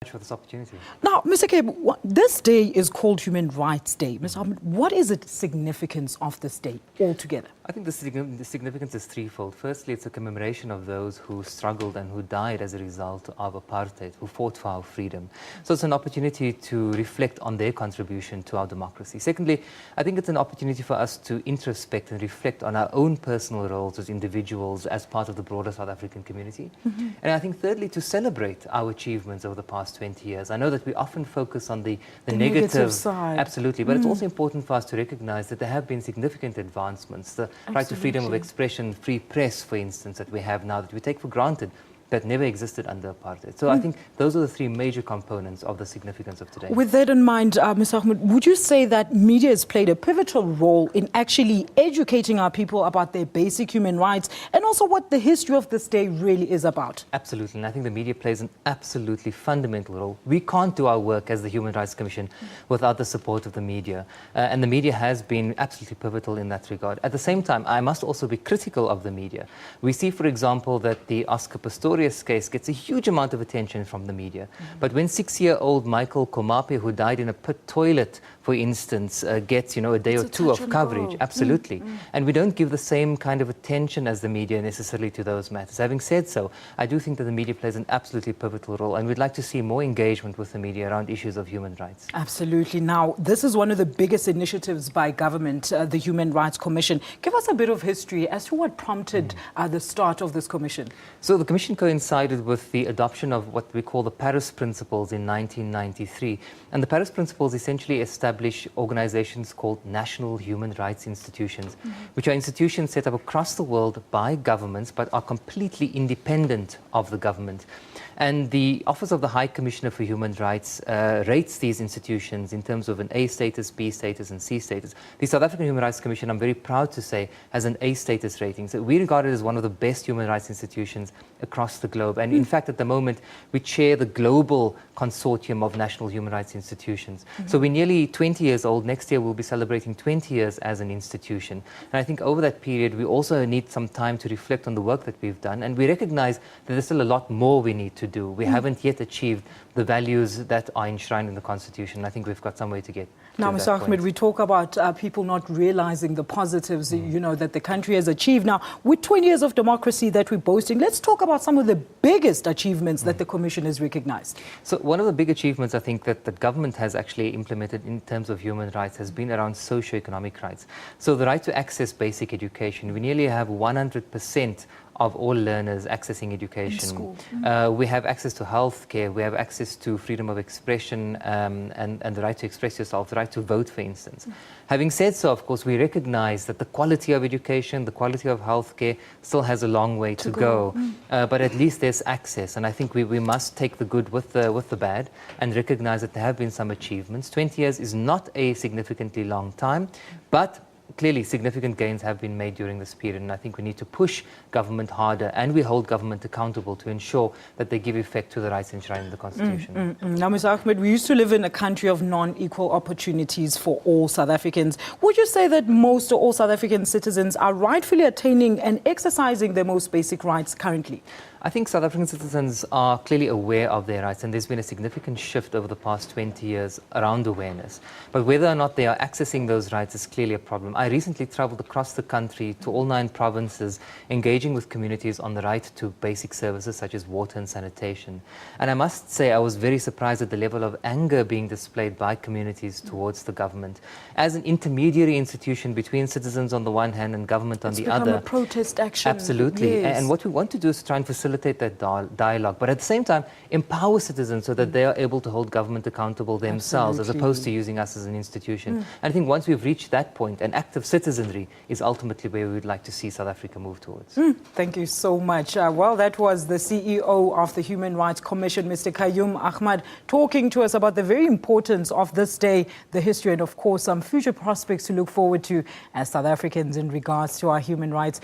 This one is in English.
For this opportunity. Now, Mr. Kayum, this day is called Human Rights Day. Mr. Ahmed, what is the significance of this day altogether? I think the significance is threefold. Firstly, it's a commemoration of those who struggled and who died as a result of apartheid, who fought for our freedom. So it's an opportunity to reflect on their contribution to our democracy. Secondly, I think it's an opportunity for us to introspect and reflect on our own personal roles as individuals, as part of the broader South African community. And I think thirdly, to celebrate our achievements over the past 20 years. I know that we often focus on the negative side. Absolutely, but it's also important for us to recognize that there have been significant advancements. The right to freedom of expression, free press, for instance, that we have now, that we take for granted, that never existed under apartheid. So I think those are the three major components of the significance of today. With that in mind, Mr. Ahmed, would you say that media has played a pivotal role in actually educating our people about their basic human rights and also what the history of this day really is about? Absolutely, and I think the media plays an absolutely fundamental role. We can't do our work as the Human Rights Commission without the support of the media, and the media has been absolutely pivotal in that regard. At the same time, I must also be critical of the media. We see, for example, that the Oscar Pistorius case gets a huge amount of attention from the media. But when 6-year-old Michael Komape, who died in a pit toilet, for instance, gets, a day or two of coverage, absolutely. And we don't give the same kind of attention as the media necessarily to those matters. Having said so, I do think that the media plays an absolutely pivotal role, and we'd like to see more engagement with the media around issues of human rights. Absolutely. Now, this is one of the biggest initiatives by government, the Human Rights Commission. Give us a bit of history as to what prompted the start of this commission. So the commission coincided with the adoption of what we call the Paris Principles in 1993. And the Paris Principles essentially establish organizations called national human rights institutions, which are institutions set up across the world by governments, but are completely independent of the government. And the Office of the High Commissioner for Human Rights rates these institutions in terms of an A status, B status, and C status. The South African Human Rights Commission, I'm very proud to say, has an A status rating. So we regard it as one of the best human rights institutions across the globe. And in fact, at the moment, we chair the global consortium of national human rights institutions. So we're nearly 20 years old. Next year, we'll be celebrating 20 years as an institution. And I think over that period, we also need some time to reflect on the work that we've done. And we recognize that there's still a lot more we need to do. We haven't yet achieved the values that are enshrined in the Constitution. I think we've got some way to get. Now, Mr. Ahmed, we talk about people not realizing the positives, that the country has achieved. Now, with 20 years of democracy that we're boasting, let's talk about some of the biggest achievements that the Commission has recognized. So one of the big achievements, I think, that the government has actually implemented in terms of human rights has been around socio-economic rights. So the right to access basic education. We nearly have 100% of all learners accessing education. We have access to health care, we have access to freedom of expression and the right to express yourself, the right to vote, for instance. Having said so, of course, we recognize that the quality of education, the quality of health care still has a long way to go. But at least there's access, and I think we must take the good with the bad and recognize that there have been some achievements. 20 years is not a significantly long time, but clearly significant gains have been made during this period, and I think we need to push government harder, and we hold government accountable to ensure that they give effect to the rights enshrined in the Constitution. Now, Mr. Ahmed, we used to live in a country of non-equal opportunities for all South Africans. Would you say that most or all South African citizens are rightfully attaining and exercising their most basic rights currently? I think South African citizens are clearly aware of their rights, and there's been a significant shift over the past 20 years around awareness. But whether or not they are accessing those rights is clearly a problem. I recently traveled across the country to all 9 provinces, engaging with communities on the right to basic services such as water and sanitation. And I must say I was very surprised at the level of anger being displayed by communities towards the government. As an intermediary institution between citizens on the one hand and government on the other. It's become a protest action. Absolutely. And what we want to do is try and facilitate that dialogue, but at the same time empower citizens so that they are able to hold government accountable themselves, as opposed to using us as an institution. And I think once we've reached that point, an active citizenry is ultimately where we would like to see South Africa move towards. Thank you so much. Well, that was the CEO of the Human Rights Commission, Mr. Kayum Ahmed, talking to us about the very importance of this day, the history, and of course some future prospects to look forward to as South Africans in regards to our human rights.